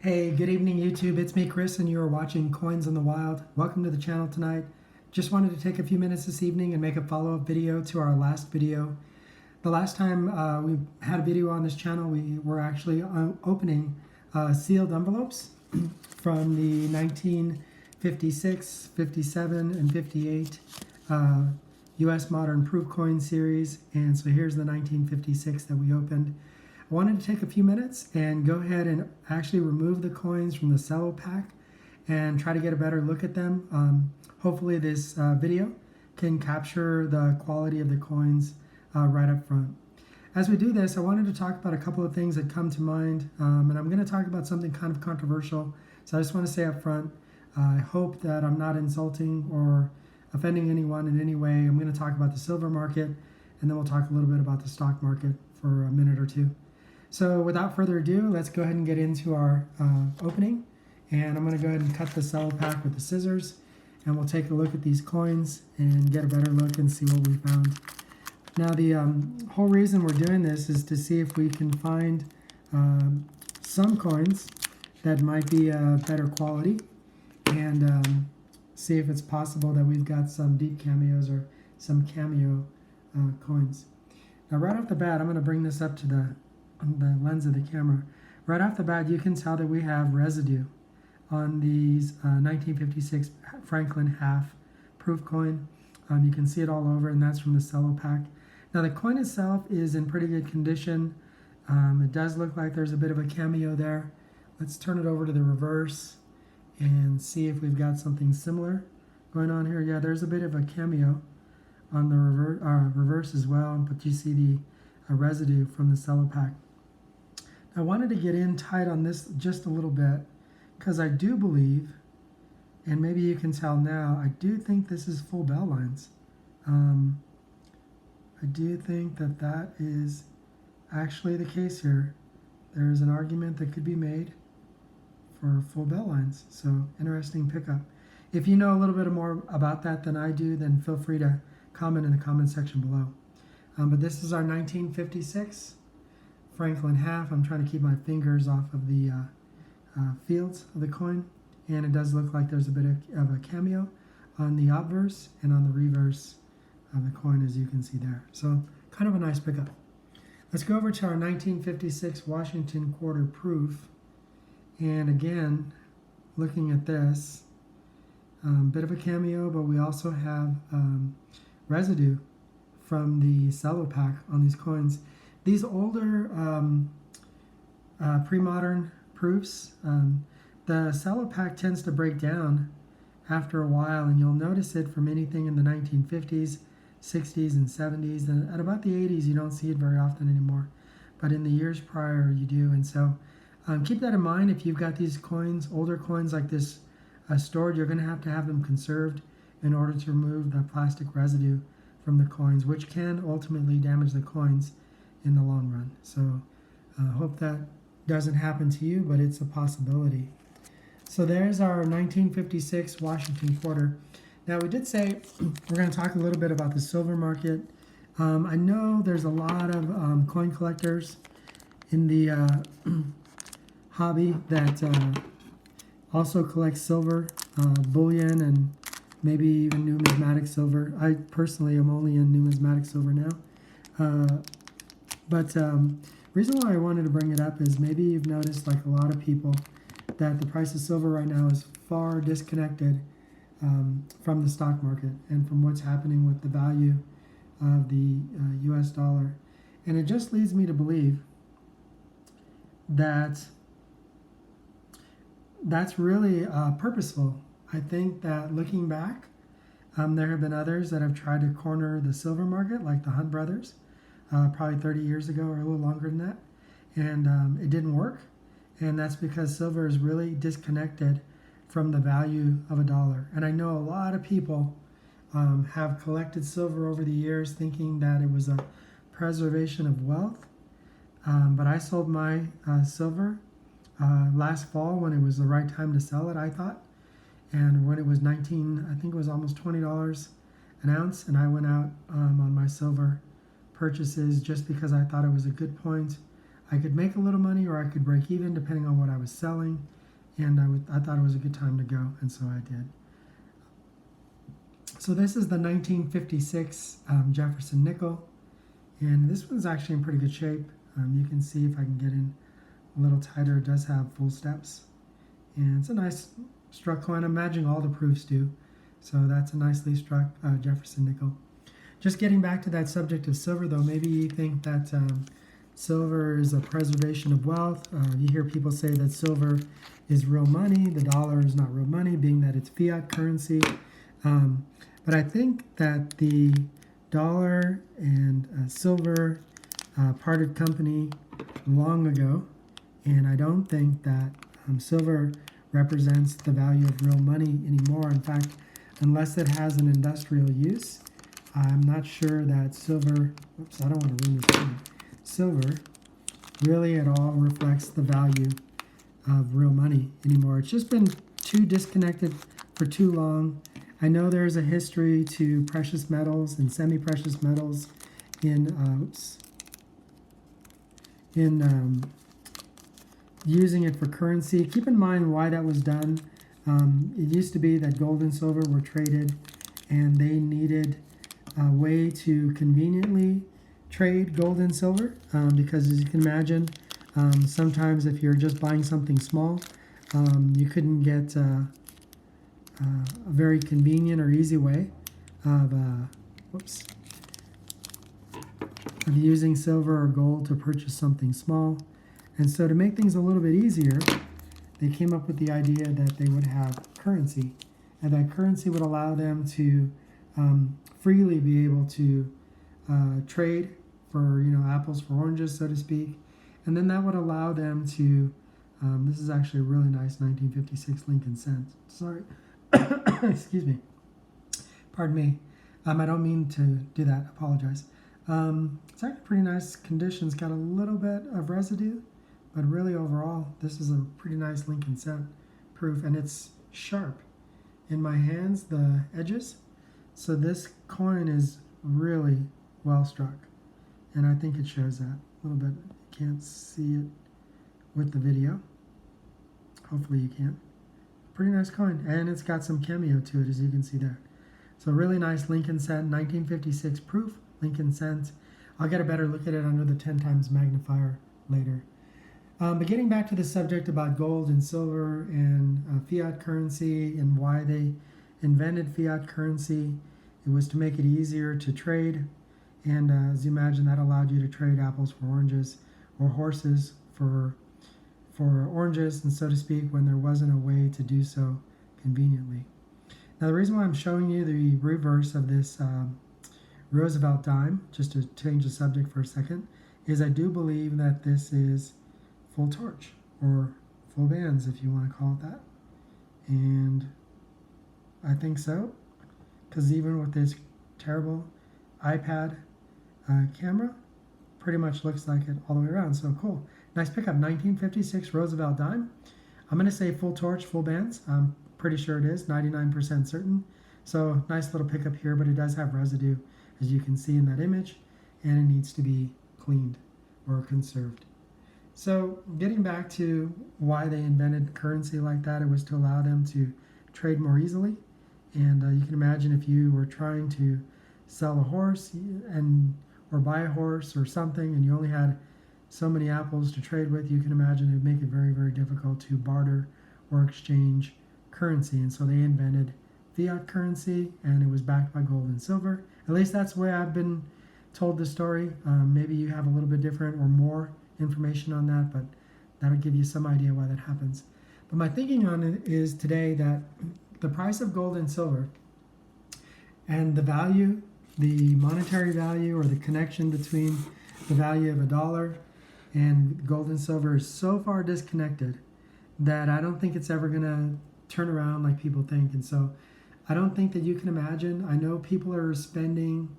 Hey, good evening YouTube. It's me, Chris, and you are watching Coins in the Wild. Welcome to the channel tonight. Just wanted to take a few minutes this evening and make a follow-up video to our last video. The last time we had a video on this channel, we were actually opening sealed envelopes from the 1956, 57, and 58 U.S. Modern Proof Coin series. And so here's the 1956 that we opened. I wanted to take a few minutes and go ahead and actually remove the coins from the cello pack and try to get a better look at them. Hopefully this video can capture the quality of the coins right up front. As we do this, I wanted to talk about a couple of things that come to mind, and I'm going to talk about something kind of controversial. So I just want to say up front, I hope that I'm not insulting or offending anyone in any way. I'm going to talk about the silver market, and then we'll talk a little bit about the stock market for a minute or two. So without further ado, let's go ahead and get into our opening. And I'm going to go ahead and cut the cello pack with the scissors. And we'll take a look at these coins and get a better look and see what we found. Now the whole reason we're doing this is to see if we can find some coins that might be better quality. And see if it's possible that we've got some deep cameos or some cameo coins. Now right off the bat, I'm going to bring this up to the lens of the camera. Right off the bat, you can tell that we have residue on these 1956 Franklin half proof coin. You can see it all over, and that's from the cello pack. Now the coin itself is in pretty good condition. It does look like there's a bit of a cameo there. Let's turn it over to the reverse and see if we've got something similar going on here. Yeah, there's a bit of a cameo on the reverse as well, but you see the residue from the cello pack. I wanted to get in tight on this just a little bit because I do believe, and maybe you can tell now, I do think this is full bell lines. I do think that that is actually the case here. There is an argument that could be made for full bell lines. So interesting pickup. If you know a little bit more about that than I do, then feel free to comment in the comment section below. But this is our 1956 Franklin half. I'm trying to keep my fingers off of the fields of the coin, and it does look like there's a bit of a cameo on the obverse and on the reverse of the coin, as you can see there. So kind of a nice pickup. Let's go over to our 1956 Washington quarter proof, and again, looking at this, bit of a cameo, but we also have residue from the cello pack on these coins. These older pre-modern proofs, the cello pack tends to break down after a while, and you'll notice it from anything in the 1950s, 60s, and 70s. And at about the 80s, you don't see it very often anymore, but in the years prior, you do. And so keep that in mind. If you've got these coins, older coins like this stored, you're going to have them conserved in order to remove the plastic residue from the coins, which can ultimately damage the coins in the long run. So hope that doesn't happen to you, but it's a possibility. So there's our 1956 Washington quarter. Now we did say we're going to talk a little bit about the silver market. I know there's a lot of coin collectors in the hobby that also collect silver, bullion, and maybe even numismatic silver. I personally am only in numismatic silver now. But reason why I wanted to bring it up is maybe you've noticed, like a lot of people, that the price of silver right now is far disconnected from the stock market and from what's happening with the value of the US dollar. And it just leads me to believe that that's really purposeful. I think that looking back, there have been others that have tried to corner the silver market, like the Hunt brothers, probably 30 years ago or a little longer than that, and it didn't work. And that's because silver is really disconnected from the value of a dollar. And I know a lot of people have collected silver over the years thinking that it was a preservation of wealth, but I sold my silver last fall when it was the right time to sell it, I thought. And when it was I think it was almost $20 an ounce, and I went out on my silver purchases just because I thought it was a good point. I could make a little money or I could break even depending on what I was selling. And I thought it was a good time to go, and so I did. So this is the 1956 Jefferson nickel, and this one's actually in pretty good shape. You can see if I can get in a little tighter, it does have full steps. And it's a nice struck coin. I'm imagining all the proofs do. So that's a nicely struck Jefferson nickel. Just getting back to that subject of silver, though, maybe you think that silver is a preservation of wealth. You hear people say that silver is real money. The dollar is not real money, being that it's fiat currency. But I think that the dollar and silver parted company long ago, and I don't think that silver represents the value of real money anymore. In fact, unless it has an industrial use, I'm not sure that silver, oops, I don't want to ruin this thing. Silver really at all reflects the value of real money anymore. It's just been too disconnected for too long. I know there's a history to precious metals and semi-precious metals in using it for currency. Keep in mind why that was done. It used to be that gold and silver were traded, and they needed a way to conveniently trade gold and silver, because as you can imagine, sometimes if you're just buying something small, you couldn't get a very convenient or easy way of using silver or gold to purchase something small. And so to make things a little bit easier, they came up with the idea that they would have currency, and that currency would allow them to freely be able to trade for, apples for oranges, so to speak. And then that would allow them to, this is actually a really nice 1956 Lincoln cent. Sorry, excuse me. Pardon me. I don't mean to do that. Apologize. It's actually pretty nice condition. It's got a little bit of residue, but really overall, this is a pretty nice Lincoln cent proof, and it's sharp. In my hands, the edges. So this coin is really well struck, and I think it shows that a little bit. You can't see it with the video. Hopefully you can. Pretty nice coin, and it's got some cameo to it, as you can see there. So really nice Lincoln cent, 1956 proof Lincoln cent. I'll get a better look at it under the 10 times magnifier later. But getting back to the subject about gold and silver and fiat currency and why they invented fiat currency, it was to make it easier to trade. And as you imagine, that allowed you to trade apples for oranges or horses for oranges, and so to speak, when there wasn't a way to do so conveniently. Now, the reason why I'm showing you the reverse of this Roosevelt dime, just to change the subject for a second, is I do believe that this is full torch, or full bands if you want to call it that. And I think so, because even with this terrible iPad camera, pretty much looks like it all the way around. So cool. Nice pickup, 1956 Roosevelt dime. I'm going to say full torch, full bands. I'm pretty sure it is, 99% certain. So nice little pickup here, but it does have residue, as you can see in that image, and it needs to be cleaned or conserved. So getting back to why they invented currency like that, it was to allow them to trade more easily. And you can imagine if you were trying to sell a horse or buy a horse or something, and you only had so many apples to trade with, you can imagine it would make it very, very difficult to barter or exchange currency. And so they invented fiat currency, and it was backed by gold and silver. At least that's the way I've been told the story. Maybe you have a little bit different or more information on that, but that'll give you some idea why that happens. But my thinking on it is today that the price of gold and silver and the value, the monetary value, or the connection between the value of a dollar and gold and silver is so far disconnected that I don't think it's ever going to turn around like people think. And so I don't think that you can imagine. I know people are spending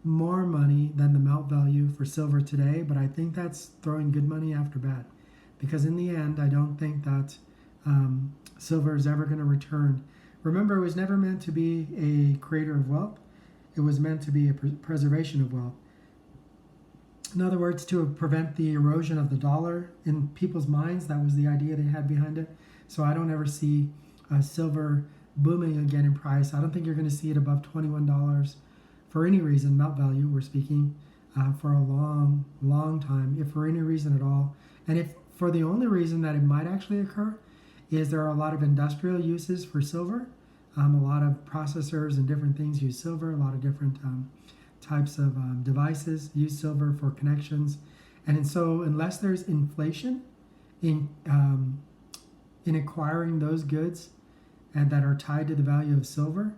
more money than the melt value for silver today, but I think that's throwing good money after bad, because in the end, I don't think that silver is ever going to return. Remember, it was never meant to be a creator of wealth. It was meant to be a preservation of wealth. In other words, to prevent the erosion of the dollar in people's minds. That was the idea they had behind it. So I don't ever see silver booming again in price. I don't think you're going to see it above $21 for any reason, melt value we're speaking, for a long, long time, if for any reason at all. And if for the only reason that it might actually occur is there are a lot of industrial uses for silver. A lot of processors and different things use silver. A lot of different types of devices use silver for connections. And so unless there's inflation in acquiring those goods and that are tied to the value of silver,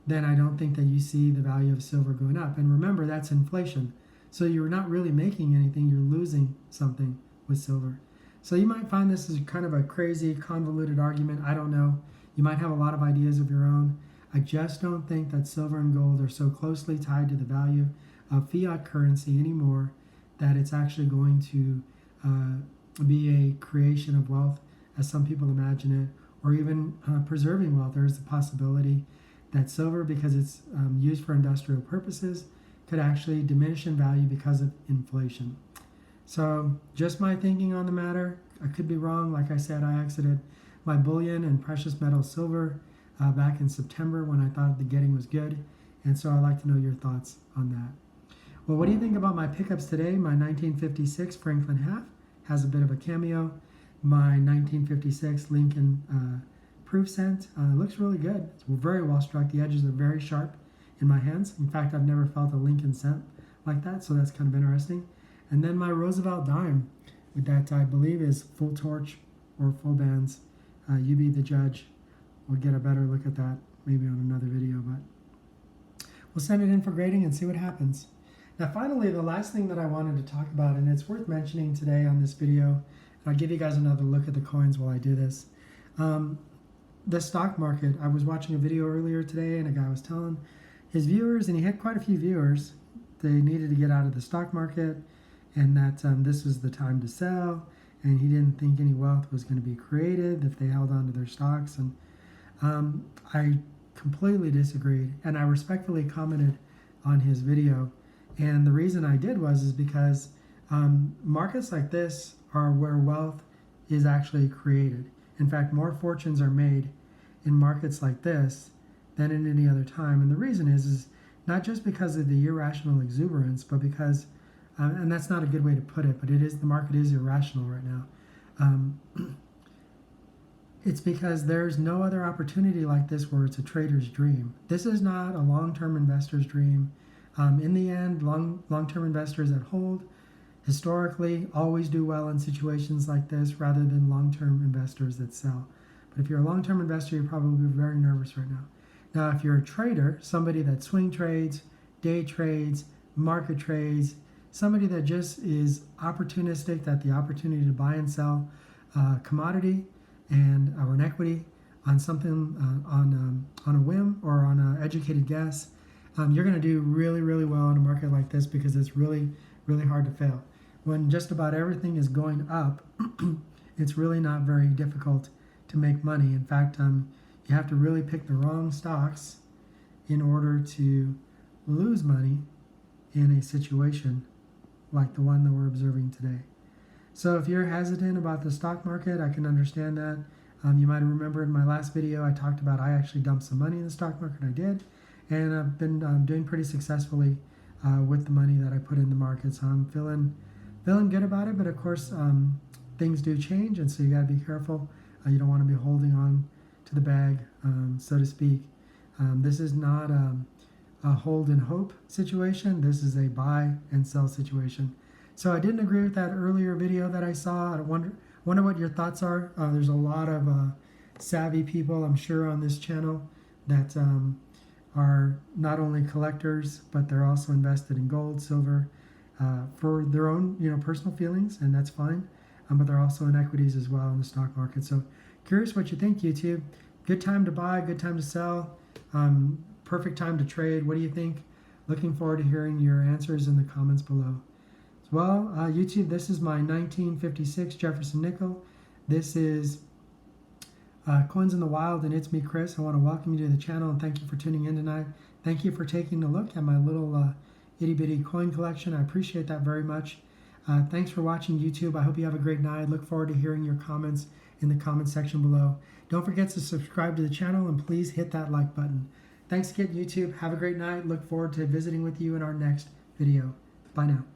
then I don't think that you see the value of silver going up. And remember, that's inflation. So you're not really making anything, you're losing something with silver. So you might find this is kind of a crazy, convoluted argument. I don't know. You might have a lot of ideas of your own. I just don't think that silver and gold are so closely tied to the value of fiat currency anymore that it's actually going to be a creation of wealth as some people imagine it, or even preserving wealth. There's the possibility that silver, because it's used for industrial purposes, could actually diminish in value because of inflation. So just my thinking on the matter. I could be wrong. Like I said, I exited my bullion and precious metal silver back in September when I thought the getting was good. And so I'd like to know your thoughts on that. Well, what do you think about my pickups today? My 1956 Franklin half has a bit of a cameo. My 1956 Lincoln proof cent looks really good. It's very well struck. The edges are very sharp in my hands. In fact, I've never felt a Lincoln cent like that, so that's kind of interesting. And then my Roosevelt dime, with that I believe is full torch or full bands. You be the judge. We'll get a better look at that maybe on another video, but we'll send it in for grading and see what happens. Now finally, the last thing that I wanted to talk about, and it's worth mentioning today on this video, and I'll give you guys another look at the coins while I do this. The stock market. I was watching a video earlier today and a guy was telling his viewers, and he had quite a few viewers, they needed to get out of the stock market and that this was the time to sell, and he didn't think any wealth was going to be created if they held on to their stocks. And I completely disagreed, and I respectfully commented on his video. And the reason I did is because markets like this are where wealth is actually created. In fact, more fortunes are made in markets like this than in any other time. And the reason is not just because of the irrational exuberance, but because, and that's not a good way to put it, but the market is irrational right now. It's because there's no other opportunity like this where it's a trader's dream. This is not a long-term investor's dream. In the end, long-term investors that hold historically always do well in situations like this rather than long-term investors that sell. But if you're a long-term investor, you're probably very nervous right now. Now, if you're a trader, somebody that swing trades, day trades, market trades, somebody that just is opportunistic, that the opportunity to buy and sell a commodity or an equity on something on a whim or on an educated guess, you're going to do really, really well in a market like this because it's really, really hard to fail. When just about everything is going up, it's really not very difficult to make money. In fact, you have to really pick the wrong stocks in order to lose money in a situation like the one that we're observing today. So if you're hesitant about the stock market, I can understand that. You might remember in my last video I talked about I actually dumped some money in the stock market. I did, and I've been doing pretty successfully with the money that I put in the market. So I'm feeling good about it, but of course things do change, and so you got to be careful. You don't want to be holding on to the bag, so to speak. This is not a hold and hope situation. This is a buy and sell situation. So I didn't agree with that earlier video that I saw. I wonder what your thoughts are. There's a lot of savvy people, I'm sure, on this channel that are not only collectors, but they're also invested in gold, silver, for their own personal feelings, and that's fine. But they're also in equities as well in the stock market. So curious what you think, YouTube. Good time to buy, good time to sell, perfect time to trade. What do you think? Looking forward to hearing your answers in the comments below. Well, YouTube, this is my 1956 Jefferson nickel. This is Coins in the Wild, and it's me, Chris. I want to welcome you to the channel and thank you for tuning in tonight. Thank you for taking a look at my little itty bitty coin collection. I appreciate that very much. Thanks for watching YouTube. I hope you have a great night. Look forward to hearing your comments in the comment section below. Don't forget to subscribe to the channel and please hit that like button. Thanks again, YouTube. Have a great night. Look forward to visiting with you in our next video. Bye now.